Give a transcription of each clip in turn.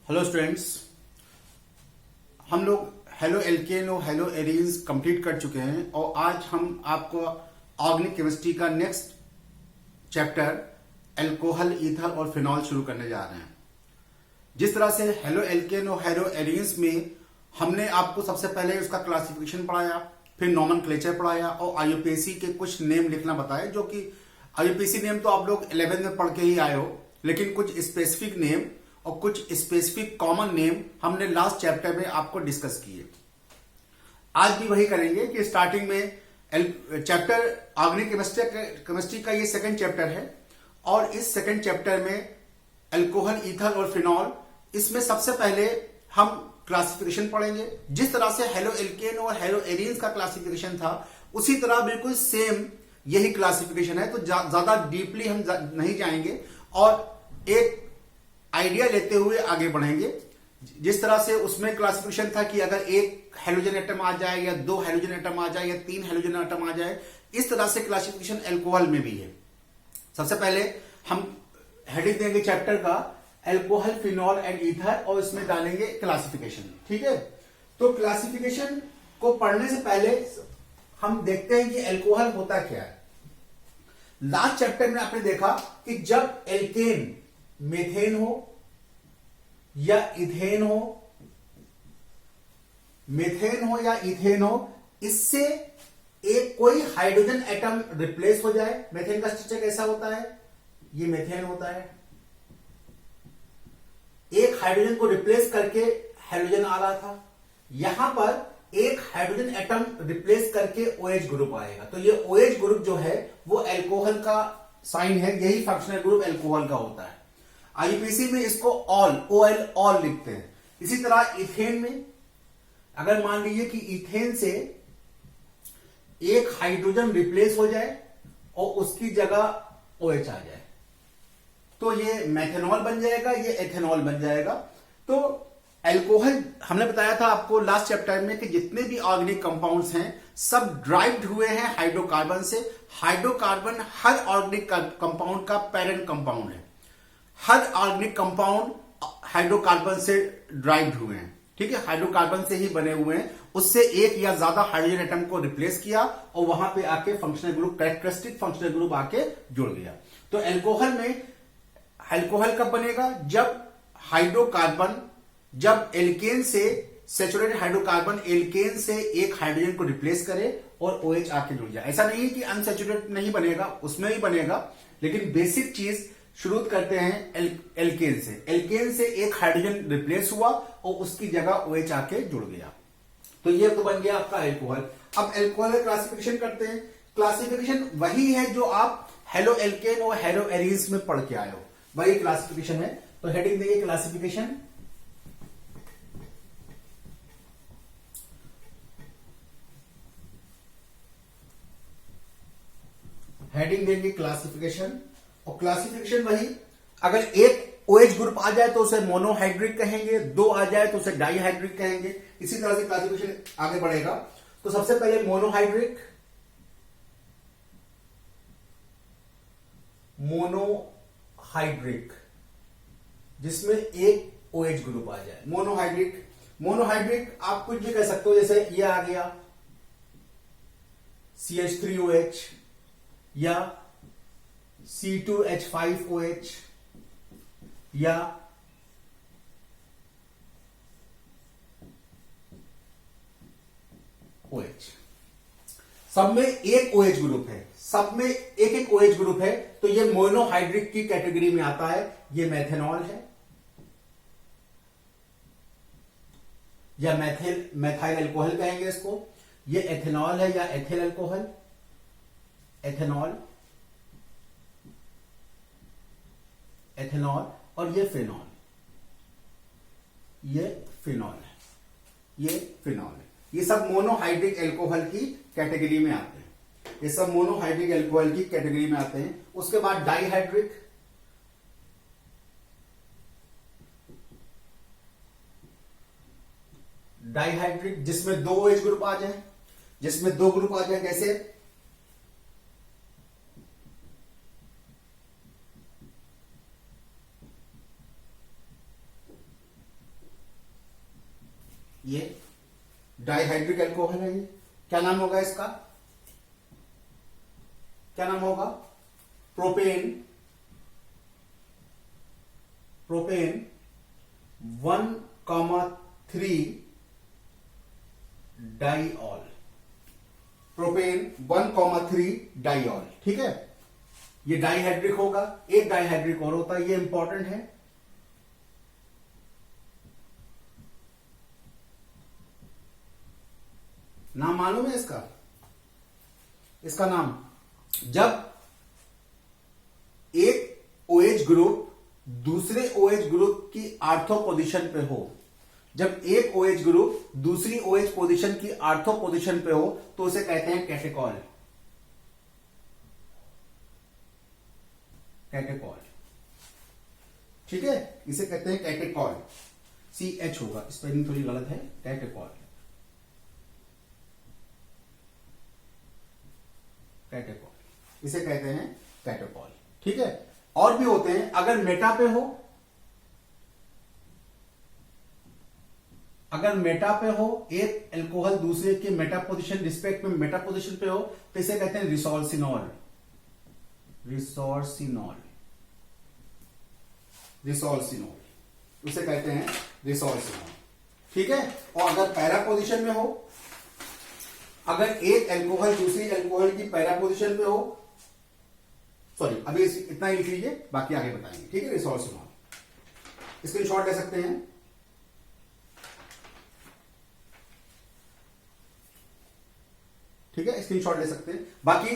Hello students, हम लोग halo alkane और हेलो एरीन्स कंप्लीट कर चुके हैं और आज हम आपको ऑर्गेनिक केमिस्ट्री का नेक्स्ट चैप्टर एल्कोहल, ईथर और फिनॉल शुरू करने जा रहे हैं। जिस तरह से हेलो एल्केन और हेलो एरीन्स में हमने आपको सबसे पहले उसका क्लासिफिकेशन पढ़ाया, फिर नॉमेनक्लेचर पढ़ाया और आईयूपीएसी के कुछ नेम लिखना बताया, जो कि आईयूपीएसी नेम तो आप लोग 11th में पढ़ के ही आए हो, लेकिन कुछ स्पेसिफिक नेम और कुछ स्पेसिफिक कॉमन नेम हमने लास्ट चैप्टर में आपको डिस्कस किए। आज भी वही करेंगे कि स्टार्टिंग में चैप्टर ऑर्गेनिक केमिस्ट्री का ये सेकंड चैप्टर है और इस सेकंड चैप्टर में अल्कोहल, ईथर और फिनॉल, इसमें सबसे पहले हम क्लासिफिकेशन पढ़ेंगे। जिस तरह से हेलो एल्केन और हेलो एरीन्स का क्लासिफिकेशन था, उसी तरह बिल्कुल सेम यही क्लासिफिकेशन है, तो ज्यादा डीपली हम नहीं जाएंगे और एक आइडिया लेते हुए आगे बढ़ेंगे। जिस तरह से उसमें क्लासिफिकेशन था कि अगर एक हेलोजन एटम आ जाए या दो हेलोजन एटम आ जाए या तीन हेलोजन एटम आ जाए, इस तरह से क्लासिफिकेशन अल्कोहल में भी है। सबसे पहले हम हेडिंग देंगे चैप्टर का अल्कोहल, फिनॉल एंड ईथर और इसमें डालेंगे क्लासिफिकेशन। ठीक है, तो क्लासिफिकेशन को पढ़ने से पहले हम देखते हैं कि अल्कोहल होता क्या है। लास्ट चैप्टर में आपने देखा कि जब एल्केन मेथेन हो या इथेन हो, मेथेन हो या इथेन हो, इससे एक कोई हाइड्रोजन एटम रिप्लेस हो जाए। मेथेन का स्ट्रक्चर कैसा होता है? ये मेथेन होता है। एक हाइड्रोजन को रिप्लेस करके हाइड्रोजन आ रहा था, यहां पर एक हाइड्रोजन एटम रिप्लेस करके OH ग्रुप आएगा, तो ये OH ग्रुप जो है वो अल्कोहल का साइन है। यही फंक्शनल ग्रुप अल्कोहल का होता है। आईयूपीएसी में इसको OL लिखते हैं। इसी तरह इथेन में अगर मान लीजिए कि इथेन से एक हाइड्रोजन रिप्लेस हो जाए और उसकी जगह OH आ जाए, तो ये मेथेनॉल बन जाएगा, ये एथेनॉल बन जाएगा। तो अल्कोहल, हमने बताया था आपको लास्ट चैप्टर में कि जितने भी ऑर्गेनिक कंपाउंड्स हैं सब ड्राइव्ड हुए हैं हाइड्रोकार्बन से। हाइड्रोकार्बन हर ऑर्गेनिक कंपाउंड का पेरेंट कंपाउंड है। हर ऑर्गेनिक कंपाउंड हाइड्रोकार्बन से ड्राइव्ड हुए हैं। ठीक है, हाइड्रोकार्बन से ही बने हुए हैं। उससे एक या ज्यादा हाइड्रोजन एटम को रिप्लेस किया और वहां पे आके functional group, characteristic functional group आके जुड़ गया। तो अल्कोहल में अल्कोहल कब बनेगा? जब एल्केन से सैचुरेटेड हाइड्रोकार्बन एल्केन से एक हाइड्रोजन को रिप्लेस करे और OH आके जुड़ जाए। ऐसा नहीं है कि अनसैचुरेटेड नहीं बनेगा, उसमें भी बनेगा, लेकिन बेसिक चीज शुरू करते हैं एल्केन से। एल्केन से एक हाइड्रोजन रिप्लेस हुआ और उसकी जगह OH आके जुड़ गया, तो ये तो बन गया आपका अल्कोहल। अब अल्कोहल क्लासिफिकेशन करते हैं। क्लासिफिकेशन वही है जो आप हेलो एल्केन और हेलो एरीन्स में पढ़ के आए हो, वही क्लासिफिकेशन है। तो हेडिंग देंगे क्लासिफिकेशन। हेडिंग देंगे क्लासिफिकेशन, और क्लासिफिकेशन वही, अगर एक OH ग्रुप आ जाए तो उसे मोनोहाइड्रिक कहेंगे, दो आ जाए तो उसे डाईहाइड्रिक कहेंगे। इसी तरह से क्लासिफिकेशन आगे बढ़ेगा। तो सबसे पहले मोनोहाइड्रिक, जिसमें एक OH ग्रुप आ जाए, मोनोहाइड्रिक आप कुछ भी कह सकते हो, जैसे ये आ गया CH3OH या C2H5OH या OH। सब में एक OH ग्रुप है, सब में एक OH ग्रुप है, तो ये मोनोहाइड्रिक की कैटेगरी में आता है। ये मेथेनॉल है या मैथाइल अल्कोहल कहेंगे इसको। ये एथेनॉल है या एथिल अल्कोहल, एथेनॉल, और ये फिनॉल, ये फिनॉल है। ये सब मोनोहाइड्रिक अल्कोहल की कैटेगरी में आते हैं। ये सब मोनोहाइड्रिक अल्कोहल की कैटेगरी में आते हैं। उसके बाद डाईहाइड्रिक, जिसमें दो OH ग्रुप आ जाए, जैसे ये डाइहाइड्रिक अल्कोहल है। ये क्या नाम होगा इसका? क्या नाम होगा? Propane. Propane 1,3 diol. Propane 1,3 diol. ठीक है, ये डाइहाइड्रिक होगा। एक डाइहाइड्रिक और होता है, ये इंपॉर्टेंट है। नाम मालूम है इसका? इसका नाम, जब एक OH ग्रुप दूसरे OH ग्रुप की आर्थो पोजीशन पे हो, जब एक OH ग्रुप दूसरी OH पोजीशन की आर्थो पोजीशन पे हो तो उसे कहते हैं कैटेकॉल। कैटेकॉल, ठीक है, इसे कहते हैं कैटेकॉल। CH होगा, स्पेलिंग थोड़ी गलत है। कैटेकॉल, कैटेकॉल, इसे कहते हैं कैटेकॉल। ठीक है, और भी होते हैं। अगर मेटा पे हो, अगर मेटा पे हो, एक अल्कोहल दूसरे के मेटा पोजीशन रिस्पेक्ट में मेटा पोजीशन पे हो तो इसे कहते हैं रिसोर्सिनॉल। रिसोर्सिनॉल, रिसोर्सिनॉल, उसे कहते हैं रिसोर्सिनॉल। ठीक है, और अगर पैरा पोजीशन में हो, अगर एक अल्कोहल दूसरी अल्कोहल की पैरा पोजीशन पे हो, सॉरी अभी इतना ही लिख लीजिए, बाकी आगे बताएंगे। ठीक है, रिसोर्सिनॉल स्क्रीनशॉट ले सकते हैं। ठीक है, स्क्रीनशॉट ले सकते हैं। बाकी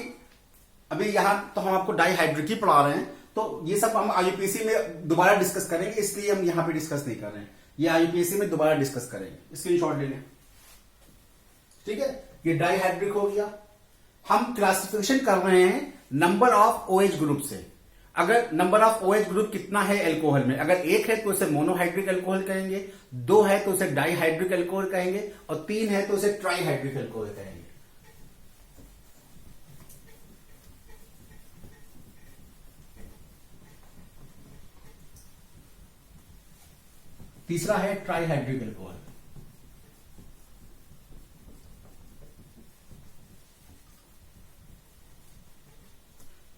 अभी यहां तो हम आपको डाइहाइड्रिक ही पढ़ा रहे हैं, तो ये सब हम IUPAC में दोबारा डिस्कस करेंगे, इसलिए हम यहां पे डिस्कस नहीं कर रहे हैं। ये IUPAC में दोबारा डिस्कस करेंगे। स्क्रीनशॉट ले लें। ठीक है, ये डाइहाइड्रिक हो गया। हम क्लासिफिकेशन कर रहे हैं नंबर ऑफ OH ग्रुप से। अगर नंबर ऑफ OH ग्रुप कितना है अल्कोहल में, अगर एक है तो उसे मोनोहाइड्रिक अल्कोहल कहेंगे, दो है तो उसे डाइहाइड्रिक अल्कोहल कहेंगे, और तीन है तो उसे ट्राइहाइड्रिक अल्कोहल कहेंगे। तीसरा है ट्राइहाइड्रिक अल्कोहल।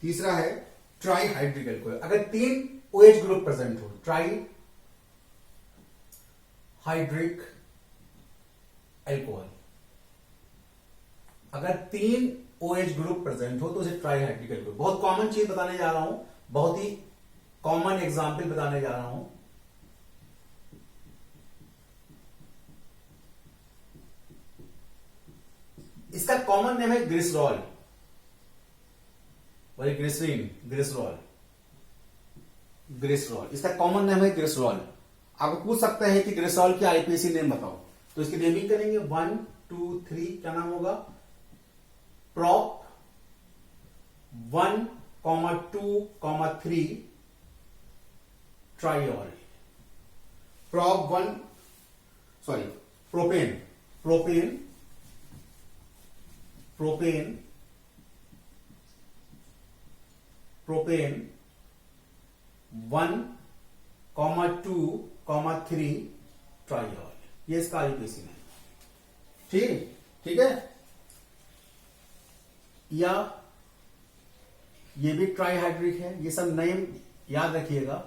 तीसरा है ट्राइहाइड्रिक अल्कोहल। अगर तीन OH ग्रुप प्रेजेंट हो, ट्राइहाइड्रिक अल्कोहल, अगर तीन OH ग्रुप प्रेजेंट हो तो उसे ट्राइहाइड्रिक अल्कोहल। बहुत कॉमन चीज बताने जा रहा हूं, बहुत ही कॉमन एग्जाम्पल बताने जा रहा हूं। इसका कॉमन नेम है ग्लिसरॉल, ग्लिसरीन, ग्लिसरॉल, ग्लिसरॉल, इसका कॉमन नेम है ग्लिसरॉल। आपको पूछ सकते हैं कि ग्लिसरॉल की IUPAC नेम बताओ, तो इसकी नेमिंग करेंगे 1 2 3। क्या नाम होगा? Prop 1, 2, 3 triol. Prop 1, sorry propane, propane, propane, propane 1, 2, 3 triol. ये इसका IUPAC है। ठीक है, या ये भी ट्राइहाइड्रिक है। ये सब नेम याद रखिएगा।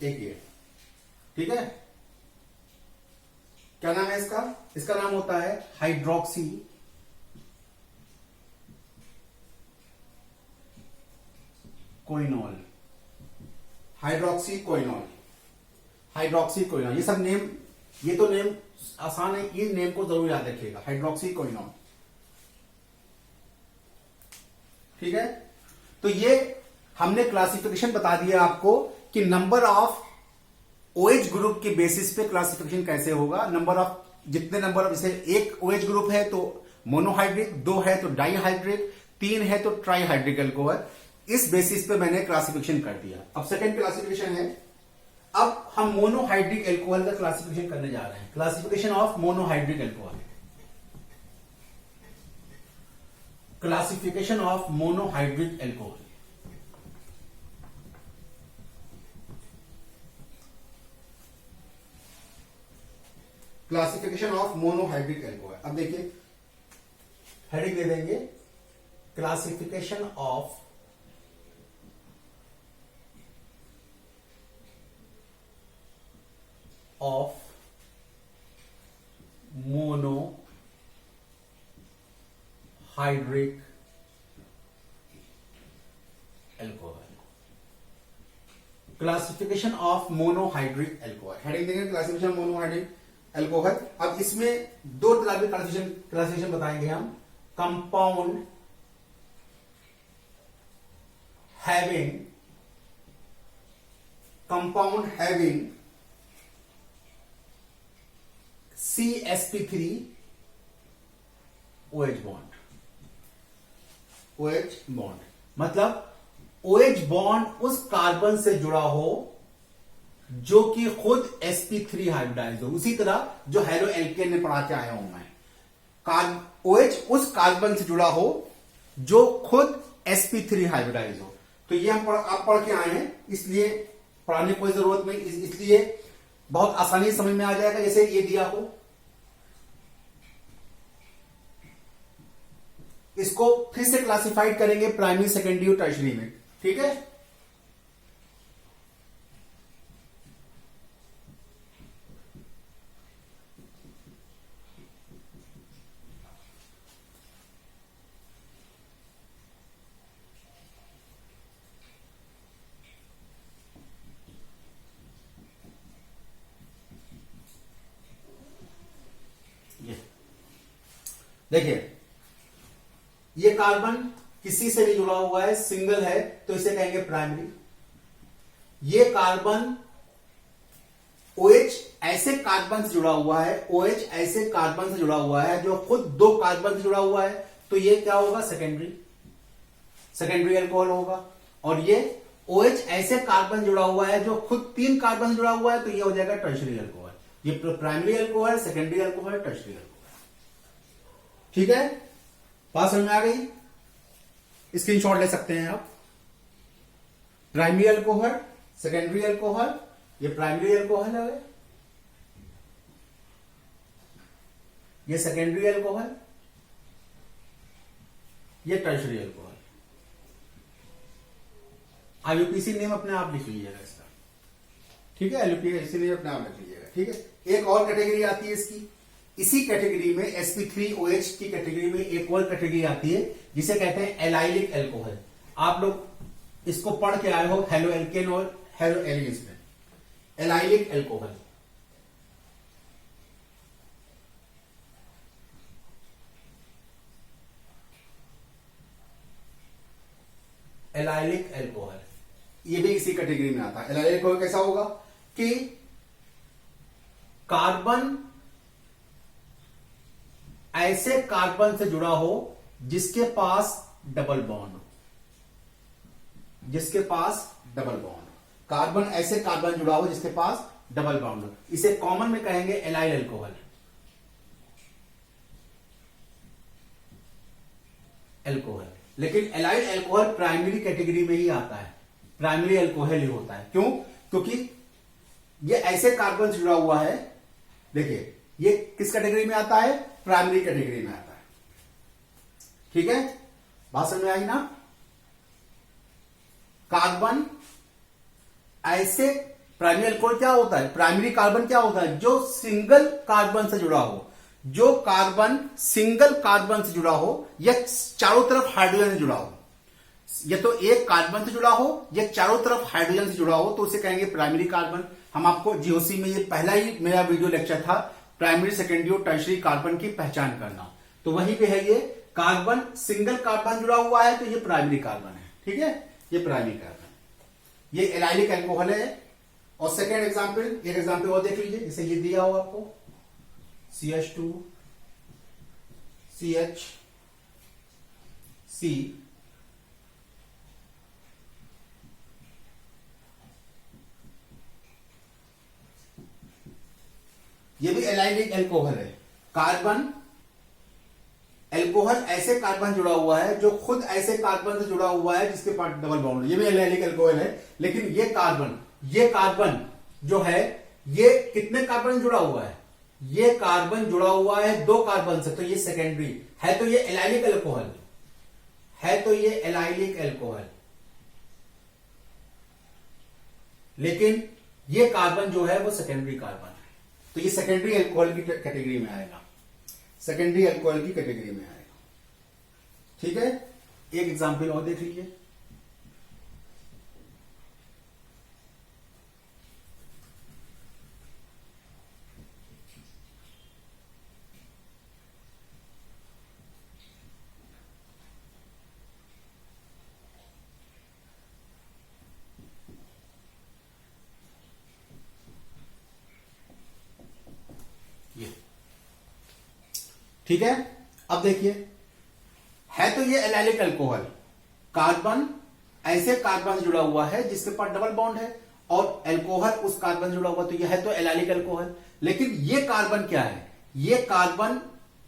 एक ये, ठीक है, क्या नाम है इसका? इसका नाम होता है hydroxy quinol. Hydroxy quinol, hydroxy quinol. ये सब नेम, ये तो नेम आसान है, ये नेम को जरूर याद रखिएगा, हाइड्रोक्सी कोइनॉल। ठीक है, तो ये हमने क्लासिफिकेशन बता दिया आपको कि नंबर ऑफ OH ग्रुप के बेसिस पे क्लासिफिकेशन कैसे होगा। नंबर ऑफ, जितने नंबर ऑफ, जैसे एक OH ग्रुप है तो मोनोहाइड्रिक, दो है तो डाइहाइड्रिक, तीन है तो ट्राइहाइड्रिक अल्कोहल। इस बेसिस पे मैंने क्लासिफिकेशन कर दिया। अब सेकेंड क्लासिफिकेशन है, अब हम मोनोहाइड्रिक अल्कोहल का क्लासिफिकेशन करने जा रहे हैं। Classification of monohydric alcohol, classification of monohydric alcohol. Classification of monohydric alcohol. अब देखिए हेडिंग दे देंगे classification of monohydric alcohol. Classification of monohydric alcohol, heading देंगे क्लासिफिकेशन मोनोहाइड्रिक एल्कोहल। अब इसमें दो तरह के क्लासिफिकेशन बताएंगे हम। Compound having CsP3 OH bond, मतलब OH बॉन्ड उस कार्बन से जुड़ा हो जो कि खुद sp3 हाइब्रिडाइज हो। उसी तरह जो हेलो एल्केन में पढ़ा के आया हूं मैं, OH उस कार्बन से जुड़ा हो जो खुद sp3 हाइब्रिडाइज हो। तो ये हम आप पढ़ के आए हैं, इसलिए पढ़ाने की कोई जरूरत नहीं, इसलिए बहुत आसानी से समझ में आ जाएगा। जैसे ये दिया हो, इसको फिर से क्लासिफाइड करेंगे प्राइमरी, सेकेंडरी और टर्शरी में, ठीक है। देखिए ये कार्बन किसी से नहीं जुड़ा हुआ है, सिंगल है, तो इसे कहेंगे प्राइमरी। ये कार्बन OH ऐसे कार्बन से जुड़ा हुआ है, OH ऐसे कार्बन से जुड़ा हुआ है जो खुद दो कार्बन से जुड़ा हुआ है, तो ये क्या होगा? सेकेंडरी अल्कोहल होगा। और ये OH ऐसे कार्बन जुड़ा हुआ है जो खुद तीन कार्बन से जुड़ा हुआ है, तो ये हो जाएगा टर्शरी अल्कोहल। ये primary alcohol, secondary alcohol, tertiary alcohol, ठीक है। बात समझ में आ गई? स्क्रीनशॉट ले सकते हैं आप। प्राइमरी अल्कोहल, सेकेंडरी अल्कोहल, ये प्राइमरी अल्कोहल है, ये सेकेंडरी अल्कोहल, ये टर्शरी अल्कोहल। IUPAC नेम अपने आप लिख लीजिएगा इसका, ठीक है। IUPAC नेम अपने आप लिख लीजिएगा, ठीक है। एक और कैटेगरी आती है इसकी, इसी कैटेगरी में sp3OH की कैटेगरी में एक और कैटेगरी आती है जिसे कहते हैं एलाइलिक अल्कोहल। आप लोग इसको पढ़ के आए हो हेलो एल्केन और हेलो एलियंस में। एलाइलिक अल्कोहल, एलाइलिक अल्कोहल ये भी इसी कैटेगरी में आता है। एलाइलिक अल्कोहल कैसा होगा कि कार्बन ऐसे कार्बन से जुड़ा हो जिसके पास डबल बॉन्ड हो, जिसके पास डबल बॉन्ड हो। कार्बन ऐसे कार्बन जुड़ा हो जिसके पास डबल बॉन्ड हो, इसे कॉमन में कहेंगे एलाइल अल्कोहल। लेकिन एलाइल अल्कोहल प्राइमरी कैटेगरी में ही आता है, प्राइमरी अल्कोहल ही होता है। क्यों? क्योंकि ये ऐसे कार्बन से जुड़ा हुआ है। देखिए ये किस कैटेगरी में आता है? प्राइमरी कैटेगरी में आता है, ठीक है। बात समझ में आई ना? कार्बन ऐसे, प्राइमरी अल्कोहल क्या होता है? प्राइमरी कार्बन क्या होता है? जो सिंगल कार्बन से जुड़ा हो, जो कार्बन सिंगल कार्बन से जुड़ा हो या चारों तरफ हाइड्रोजन से जुड़ा हो, या तो एक कार्बन से जुड़ा हो या चारों तरफ हाइड्रोजन से जुड़ा हो, तो उसे कहेंगे प्राइमरी कार्बन। हम आपको जीओसी में ये पहला ही मेरा वीडियो लेक्चर था, प्राइमरी, सेकेंडरी और टर्शरी कार्बन की पहचान करना, तो वहीं पे है ये कार्बन सिंगल कार्बन जुड़ा हुआ है, तो ये प्राइमरी कार्बन है, ठीक है। ये प्राइमरी कार्बन, ये एलाइलिक अल्कोहल है। और सेकेंड एग्जाम्पल, एक एग्जाम्पल और देख लीजिए, जैसे ये दिया हो आपको CH2 CHC, ये भी एलाइलिक अल्कोहल है। कार्बन, अल्कोहल ऐसे कार्बन जुड़ा हुआ है जो खुद ऐसे कार्बन से जुड़ा हुआ है जिसके पास डबल बॉन्ड, ये भी एलाइलिक अल्कोहल है। लेकिन ये कार्बन जो है ये कितने कार्बन से जुड़ा हुआ है? ये कार्बन जुड़ा हुआ है दो कार्बन से, तो ये सेकेंडरी है, तो ये एलाइलिक अल्कोहल है, तो ये एलाइलिक अल्कोहल। लेकिन ये कार्बन जो है वो सेकेंडरी कार्बन है, तो ये सेकेंडरी अल्कोहल की कैटेगरी में आएगा, सेकेंडरी अल्कोहल की कैटेगरी में आएगा। ठीक है, एक एग्जांपल और देख लीजिए। ठीक है, अब देखिए, है तो ये एलाइलिक अल्कोहल, कार्बन ऐसे कार्बन से जुड़ा हुआ है जिसके पास डबल बॉन्ड है, और अल्कोहल उस कार्बन से जुड़ा हुआ, तो ये है तो एलाइलिक अल्कोहल। लेकिन ये कार्बन क्या है, ये कार्बन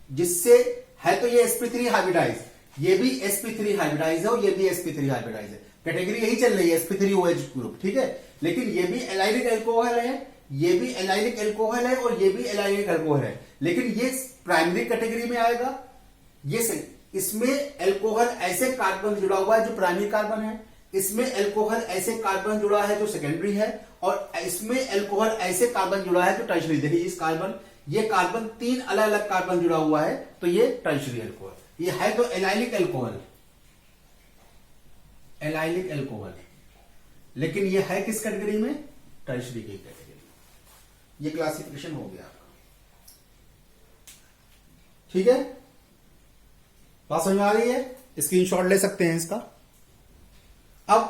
जिससे है तो ये sp3 हाइब्रिडाइज, ये भी sp3 हाइब्रिडाइज है और ये भी sp3 हाइब्रिडाइज है, कैटेगरी यही चल रही है sp3OH ग्रुप। ठीक है, लेकिन ये भी एलाइलिक अल्कोहल है, ये भी एलाइलिक अल्कोहल है और ये भी एलाइलिक अल्कोहल है, लेकिन ये प्राइमरी कैटेगरी में आएगा। ये इसमें अल्कोहल ऐसे कार्बन जुड़ा हुआ है जो प्राइमरी कार्बन है, इसमें अल्कोहल ऐसे कार्बन जुड़ा है जो सेकेंडरी है, और इसमें अल्कोहल ऐसे कार्बन जुड़ा है जो टर्शरी। देखिए इस कार्बन, ये कार्बन तीन अलग अलग कार्बन जुड़ा हुआ है, तो ये टर्शरी अल्कोहल। ये है तो एलाइलिक अल्कोहल, एलाइलिक अल्कोहल, लेकिन ये है किस कैटेगरी में, टर्शरी की कैटेगरी में। ये क्लासिफिकेशन हो गया आपका। ठीक है, बात समझ में आ रही है, स्क्रीनशॉट ले सकते हैं इसका। अब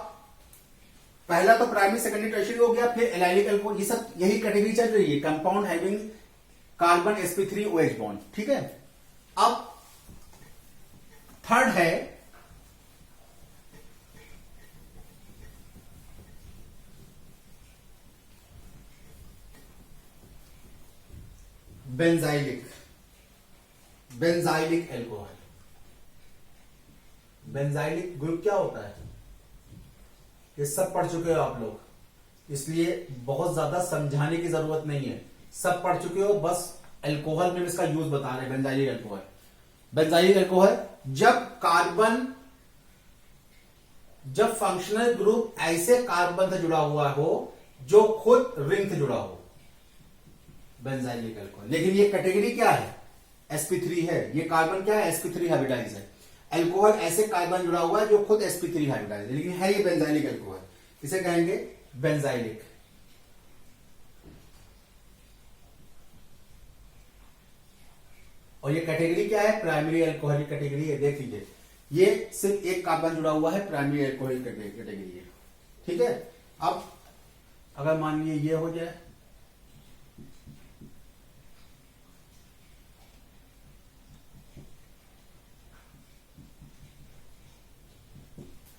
पहला तो प्राइमरी सेकेंडरी टर्शियरी हो गया, फिर एलाइलिक अल्कोहल, ये सब यही कैटेगरी चल रही है, compound having carbon sp3OH bond. ठीक है, अब थर्ड है benzylic, benzylic alcohol. Benzylic group क्या होता है, ये सब पढ़ चुके हो आप लोग, इसलिए बहुत ज्यादा समझाने की जरूरत नहीं है, सब पढ़ चुके हो, बस अल्कोहल में इसका यूज बता रहे हैं। बेंजाइलिक अल्कोहल, बेंजाइलिक अल्कोहल जब कार्बन, जब फंक्शनल ग्रुप ऐसे कार्बन से जुड़ा हुआ हो जो खुद रिंग से जुड़ा हो, बेंजाइलिक अल्कोहल। लेकिन ये कैटेगरी क्या है, sp3 है, ये कार्बन क्या है, sp3 हाइब्रिडाइज है। अल्कोहल ऐसे कार्बन जुड़ा हुआ है जो खुद sp3 हाइब्रिडाइज है, लेकिन है ये बेंजाइलिक अल्कोहल, इसे कहेंगे बेंजाइलिक। और ये कैटेगरी क्या है, प्राइमरी अल्कोहल की कैटेगरी है। देख लीजिए, ये सिर्फ एक कार्बन जुड़ा हुआ है, प्राइमरी अल्कोहल कैटेगरी है। ठीक है, अब अगर मान लीजिए ये हो जाए,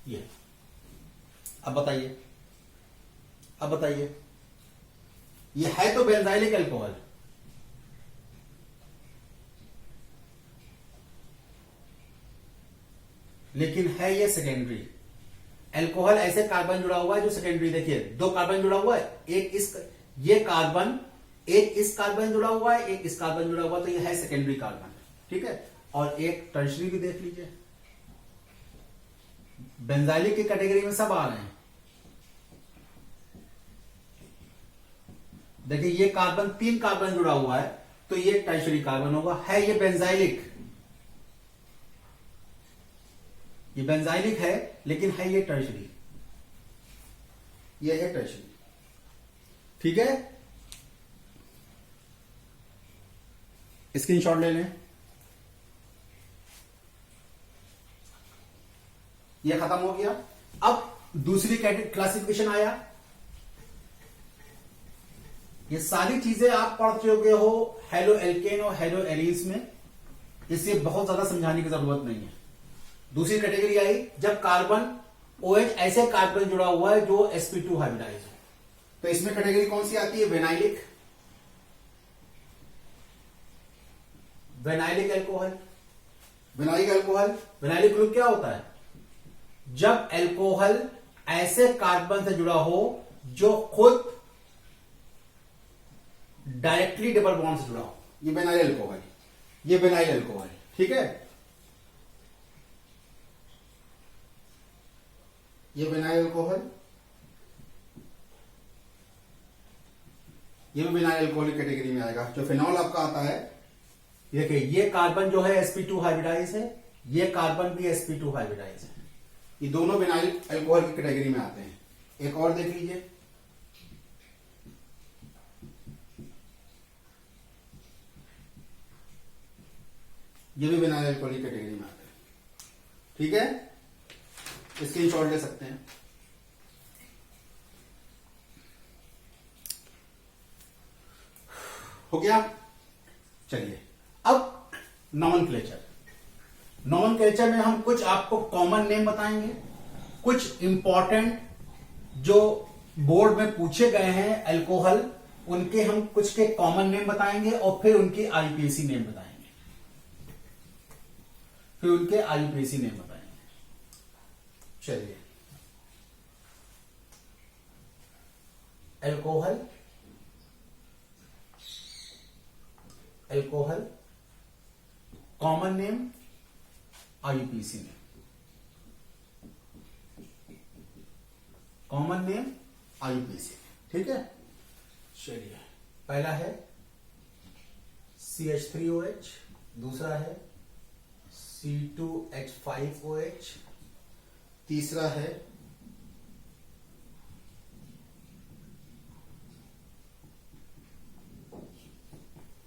ये, अब बताइए, अब बताइए, ये है तो बेंजाइलिक अल्कोहल, लेकिन है ये सेकेंडरी अल्कोहल। ऐसे कार्बन जुड़ा हुआ है जो सेकेंडरी, देखिए दो कार्बन जुड़ा हुआ है, एक इस, ये कार्बन, एक इस कार्बन जुड़ा हुआ है, एक इस कार्बन जुड़ा हुआ है, तो ये है सेकेंडरी कार्बन। ठीक है, और एक टर्शरी भी देख लीजिए, बेंजाइलिक की कैटेगरी में सब आ रहे हैं। देखिए ये कार्बन, तीन कार्बन जुड़ा हुआ है, तो ये टर्शरी कार्बन होगा, है ये बेंजाइलिक, ये बेंजाइलिक है, लेकिन है ये टर्शरी, ये है टर्शरी। ठीक है, स्क्रीनशॉट ले लें। ये खत्म हो गया। अब दूसरी क्लासिफिकेशन आया, ये सारी चीजें आप पढ़ चुके हो हेलो एल्केन और हेलो एरीज में, इसलिए बहुत ज्यादा समझाने की जरूरत नहीं है। दूसरी कैटेगरी आई जब कार्बन OH ऐसे कार्बन जुड़ा हुआ है जो sp2 हाइब्रिडाइज है, तो इसमें कैटेगरी कौन सी आती है, वेनाइलिक, वेनाइलिक अल्कोहल। वेनाइलिक अल्कोहल, वेनाइलिक ग्रुप क्या होता है, जब अल्कोहल ऐसे कार्बन से जुड़ा हो जो खुद डायरेक्टली डबल बॉन्ड से जुड़ा हो, ये बेनाइल अल्कोहल, ये बेनाइल अल्कोहल, ठीक है। ये बेनाइल अल्कोहल, ये भी बेनाइल अल्कोहल की कैटेगरी में आएगा। जो फिनॉल आपका आता है, देखिए ये कार्बन जो है sp2 हाइब्रिडाइज है, ये कार्बन भी sp2 हाइब्रिडाइज है, ये दोनों बेनाइल अल्कोहल की कैटेगरी में आते हैं। एक और देख लीजिए, ये भी बेनाइल अल्कोहल की कैटेगरी में आते हैं, ठीक है। स्क्रीनशॉट ले सकते हैं। हो गया। चलिए अब नॉमेनक्लेचर। नॉमेनक्लेचर में हम कुछ आपको कॉमन नेम बताएंगे, कुछ इंपॉर्टेंट जो बोर्ड में पूछे गए हैं अल्कोहल, उनके हम कुछ के कॉमन नेम बताएंगे और फिर उनके आईयूपीएसी नेम बताएंगे, फिर उनके आईयूपीएसी नेम बताएंगे। चलिए, alcohol, alcohol common name, IUPAC name, common name, IUPAC name, ठीक है। चलिए, पहला है CH3OH, दूसरा है C2H5OH, तीसरा है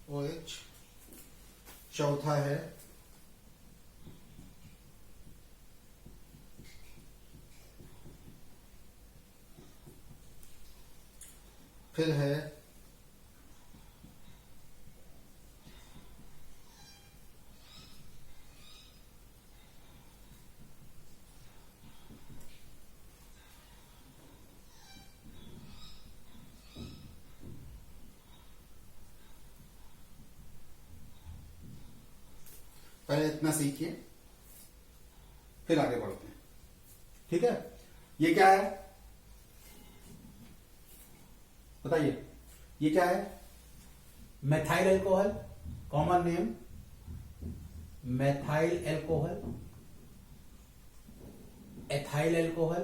OH, चौथा है फिर है पहले इतना सीखिए, फिर आगे बढ़ते हैं, ठीक है। ये क्या है बताइए, ये क्या है? Methyl alcohol, common name methyl alcohol, ethyl alcohol,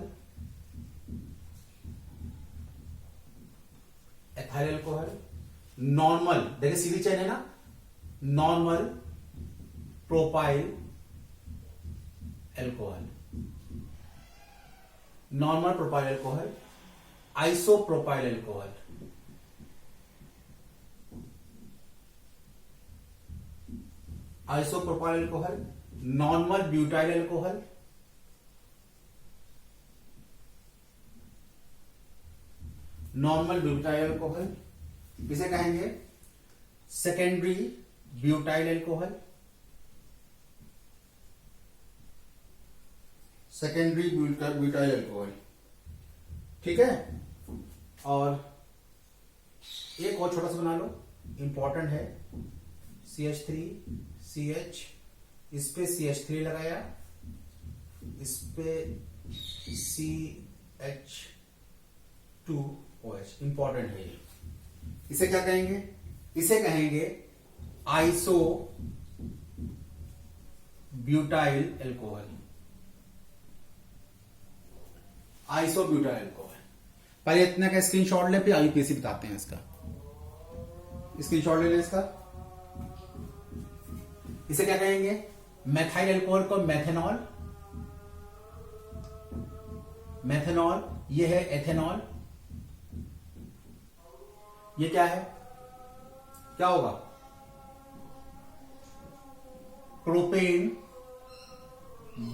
ethyl alcohol, normal, देखिए सीधी चेन है ना, normal propyl alcohol, normal propyl alcohol, isopropyl alcohol, isopropyl alcohol, normal butyl alcohol, normal butyl alcohol, इसे कहेंगे secondary butyl alcohol, secondary butyl alcohol, ठीक है। और एक और छोटा सा बना लो, इंपॉर्टेंट है, CH3CH, इस पे CH3 लगाया, इस पे CH2OH, इंपॉर्टेंट है ये। इसे क्या कहेंगे? इसे कहेंगे iso butyl alcohol, isobutyl alcohol. पहले इतना का स्क्रीनशॉट ले, फिर आईयूपीएसी बताते हैं इसका। स्क्रीनशॉट ले ले इसका। इसे क्या कहेंगे? मेथाइल अल्कोहल को मेथेनॉल, मेथेनॉल, ये है एथेनॉल, ये क्या है? क्या होगा? प्रोपेन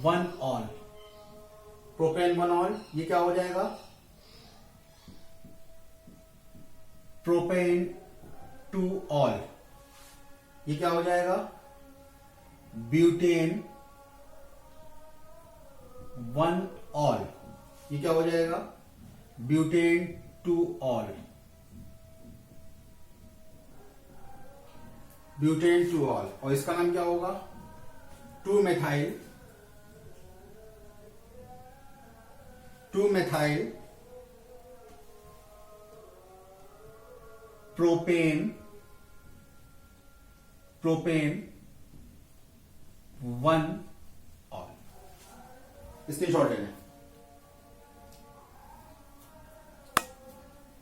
1-ऑल, प्रोपेन 1-ऑल, ये क्या हो जाएगा? प्रोपेन 2-ऑल, ये क्या हो जाएगा? ब्यूटेन 1-ऑल, ये क्या हो जाएगा? ब्यूटेन 2-ऑल, ब्यूटेन 2-ऑल। और इसका नाम क्या होगा? 2-मेथाइल, 2-मेथाइल प्रोपेन प्रोपेन 1 ऑल। स्क्रीनशॉट ले लें,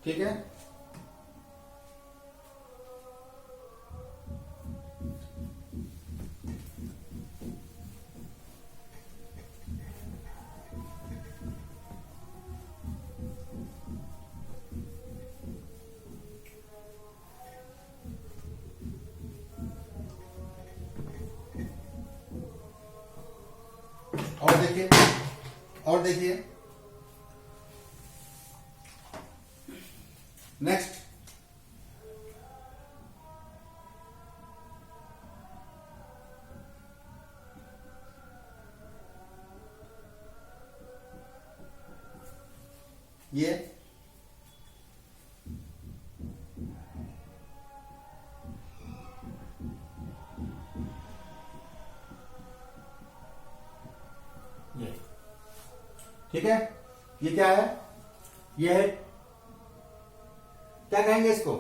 ठीक है। और देखिए, और देखिए नेक्स्ट, ये ठीक है। ये क्या है? ये है, क्या कहेंगे इसको,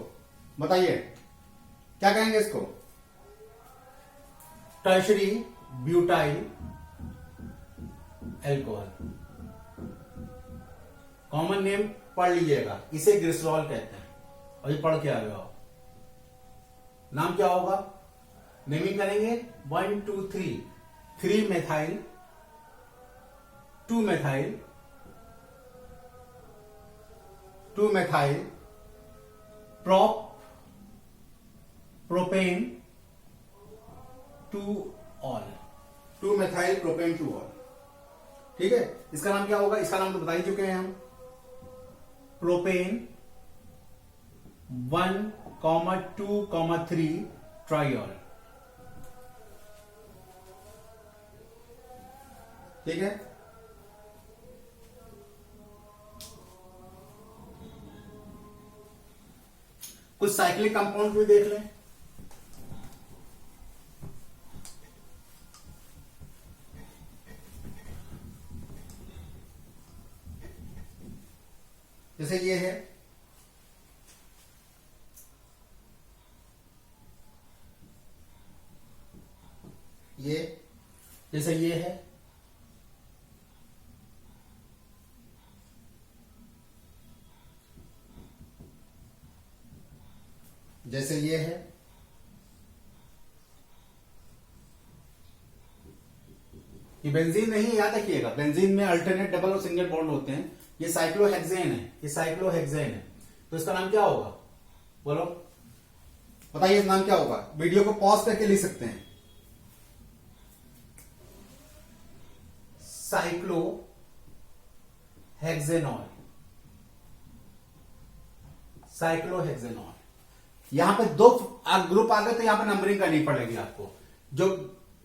बताइए क्या कहेंगे इसको? Tertiary butyl alcohol. Common name पढ़ लीजिएगा, इसे ग्लिसरॉल कहते हैं। और ये पढ़ के आ गया हो, नाम क्या होगा? नेमिंग करेंगे 1 2 3, 3 methyl, 2 methyl, 2 methyl propane 2 all, 2 methyl propane 2 all, ठीक है। इसका नाम क्या होगा? इसका नाम तो बता ही चुके हैं हम, प्रोपेन 1, 2, 3 ट्राइऑल, ठीक है। कुछ साइक्लिक कंपाउंड भी देख लें। जैसे ये है, ये जैसे ये है, जैसे ये है, ये बेंजीन नहीं, याद रखिएगा बेंजीन में अल्टरनेट डबल और सिंगल बॉन्ड होते हैं। ये साइक्लोहेक्सेन है, ये साइक्लोहेक्सेन है, तो इसका नाम क्या होगा? बोलो, बताइए नाम क्या होगा? वीडियो को पॉज करके लिख सकते हैं। Cyclohexanol, cyclohexanol. यहां पे 2 ग्रुप आ गए तो यहां पे नंबरिंग करनी पड़ेगी आपको। जो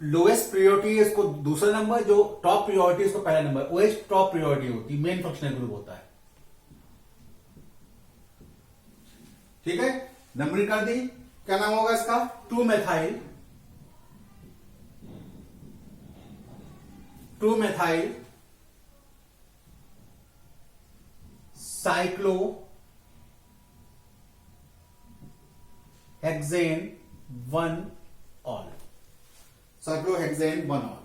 लोएस्ट प्रियोरिटी है इसको दूसरा नंबर, जो टॉप प्रियोरिटी है इसको पहला नंबर। ओएच टॉप प्रियोरिटी होती है, मेन फंक्शनल ग्रुप होता है, ठीक है। नंबरिंग कर दी, क्या नाम होगा इसका? 2 methyl, 2 methyl cyclo hexane 1 all, cyclohexane 1 all,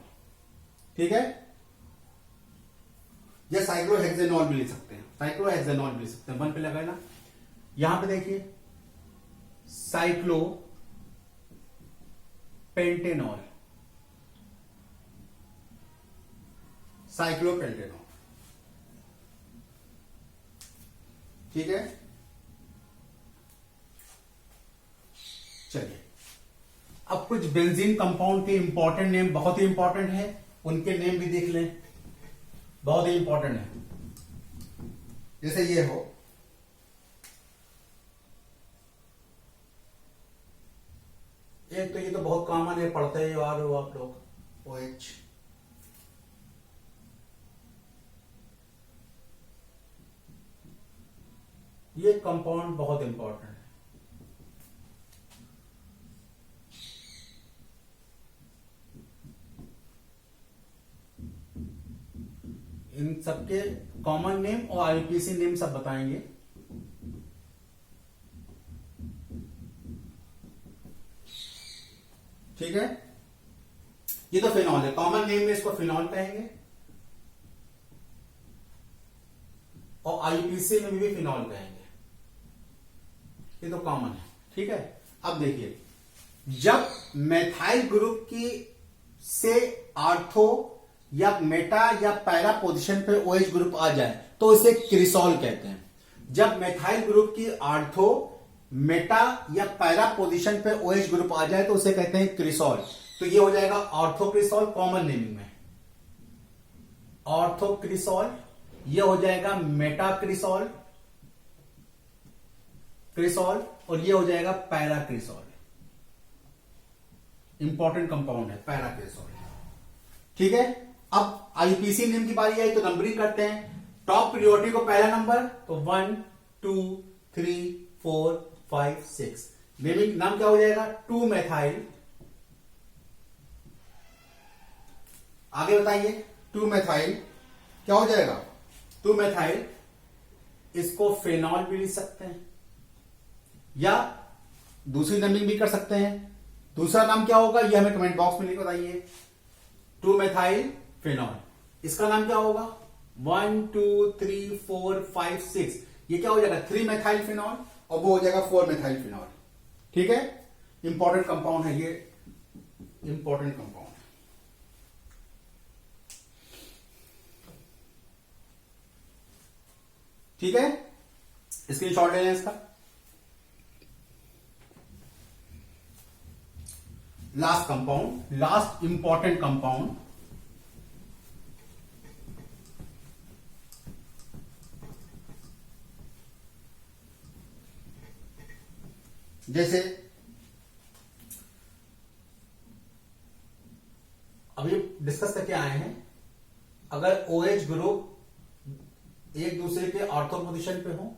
ठीक है। या साइक्लोहेक्सेनॉल भी लिख सकते हैं, साइक्लोहेक्सेनॉल भी लिख सकते हैं, 1 पे लगाए ना। यहां पे देखिए साइक्लो पेंटेनॉल, साइक्लोपेंटेनॉल, ठीक है। चलिए, अब कुछ बेंजीन कंपाउंड के इंपॉर्टेंट नेम, बहुत ही इंपॉर्टेंट है, उनके नेम भी देख लें, बहुत ही इंपॉर्टेंट है। जैसे ये हो, एक तो ये तो बहुत कॉमन है, पढ़ते ही आ रहे हो आप लोग, OH, ये कंपाउंड बहुत इंपॉर्टेंट है। इन सबके कॉमन नेम और आईपीसी नेम सब बताएंगे। ठीक है, ये तो फिनॉल है, कॉमन नेम में इसको फिनॉल कहेंगे, और आईपीसी में भी फिनॉल कहेंगे, ये तो कॉमन है। ठीक है, अब देखिए, जब मेथाइल ग्रुप की से आर्थो या मेटा या पैरा पोजीशन पे ओएच ग्रुप आ जाए तो इसे क्रिसॉल कहते हैं। जब मेथाइल ग्रुप की आर्थो मेटा या पैरा पोजीशन पे ओएच ग्रुप आ जाए तो उसे कहते हैं क्रिसॉल। तो ये हो जाएगा ऑर्थोक्रिसॉल कॉमन नेमिंग में, ऑर्थोक्रिसॉल, ये हो जाएगा मेटाक्रिसॉल क्रिसॉल, और ये हो जाएगा पैराक्रिसॉल। इंपॉर्टेंट कंपाउंड है पैराक्रिसॉल। ठीक है, अब आईपीसी नेम की बारी आई तो नंबरिंग करते हैं। टॉप प्रियोरिटी को पहला नंबर तो 1 2 3 4 5 6। नेमिंग नाम क्या हो जाएगा, 2 मेथाइल। आगे बताइए, 2 मेथाइल क्या हो जाएगा, 2 मेथाइल, इसको फेनॉल भी लिख सकते हैं या दूसरी नेमिंग भी कर सकते हैं। दूसरा नाम क्या होगा ये हमें कमेंट बॉक्स में लिख बताइए। 2 मेथाइल फेनॉल, इसका नाम क्या होगा, 1 2 3 4 5 6, ये क्या हो जाएगा 3 मेथाइल फेनॉल, और वो हो जाएगा 4 मेथाइल फेनॉल। ठीक है, इंपॉर्टेंट कंपाउंड है ये, इंपॉर्टेंट कंपाउंड है। ठीक है, स्क्रीनशॉट ले लें इसका। Last compound, last important compound, जैसे अभी डिस्कस करके आए हैं, अगर OH ग्रुप एक दूसरे के ऑर्थो पोजीशन पे हो,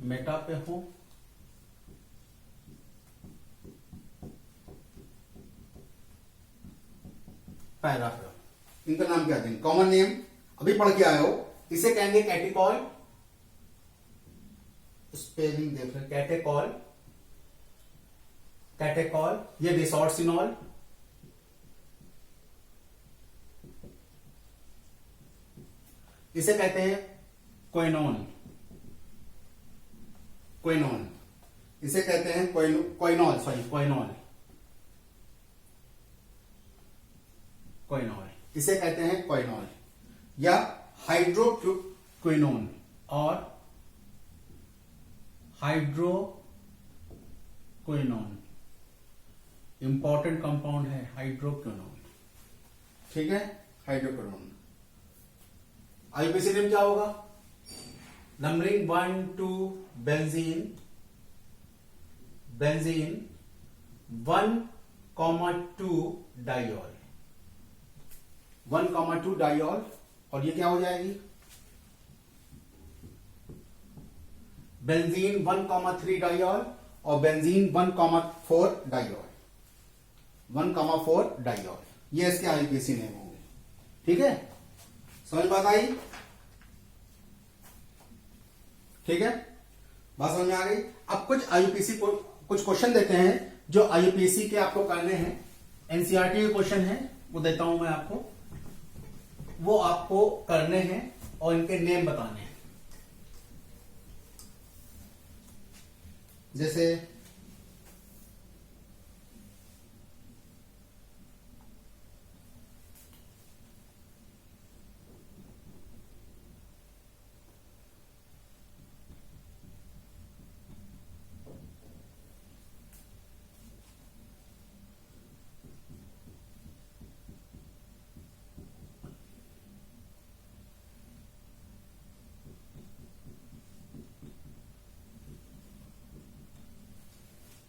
मेटा पे हो, पैरा पे हो, इनका नाम क्या देंगे, कॉमन नेम अभी पढ़ के आए हो, इसे कहेंगे कैटेकॉल। स्पेलिंग देख रहे, कैटेकॉल, कैटेकॉल, ये रिसोर्सिनॉल, इसे कहते हैं क्विनोन, क्विनोन, इसे कहते हैं क्विनोल, सॉरी क्विनोल, क्विनोल, इसे कहते हैं क्विनोल या हाइड्रोक्विनोन और हाइड्रोक्विनोन, इंपॉर्टेंट कंपाउंड है हाइड्रोक्विनोन। ठीक है, हाइड्रोक्विनोन। आईपीसी नेम क्या होगा, numbering 1 2 benzene, benzene 1,2 diol, 1,2 diol, और ये क्या हो जाएगी, बेंजीन 1,3 डाइऑल और बेंजीन 1,4 डाइऑल, 1,4 डाइऑल, ये इसके आईपीसी नेम होंगे। ठीक है, समझ बात आई, ठीक है, बात समझ में आ गई। अब कुछ आईपीसी को कुछ क्वेश्चन देते हैं जो आईपीसी के आपको करने हैं, एनसीईआरटी के क्वेश्चन है, वो देता हूं मैं आपको, वो आपको करने हैं और इनके नेम बताने हैं। जैसे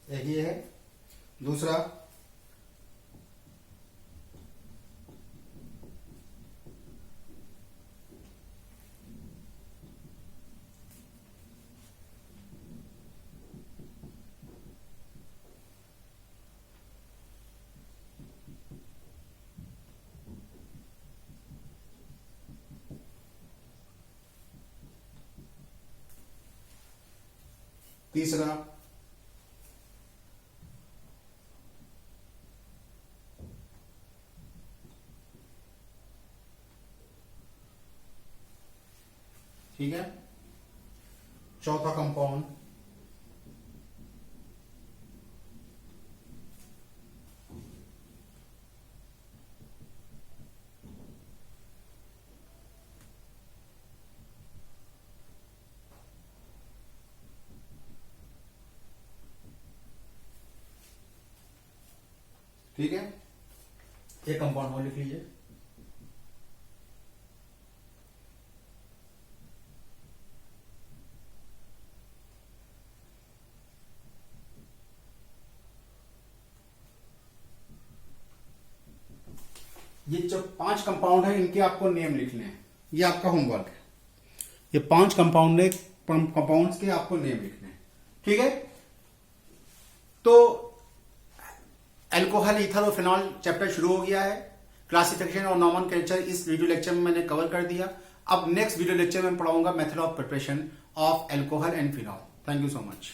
एक ये है, दूसरा तीसरा ठीक है, चौथा कंपाउंड ठीक है, एक कंपाउंड और लिख लीजिए। ये जो 5 कंपाउंड है इनके आपको नेम लिखने हैं, ये आपका होमवर्क है। ये 5 कंपाउंड्स के आपको नेम लिखने हैं, ठीक है। तो अल्कोहल, ईथर और फिनॉल चैप्टर शुरू हो गया है। क्लासिफिकेशन और नॉमेनक्लेचर इस वीडियो लेक्चर में मैंने कवर कर दिया। अब नेक्स्ट वीडियो लेक्चर में पढ़ाऊंगा method of preparation of alcohol and phenol. Thank you so much.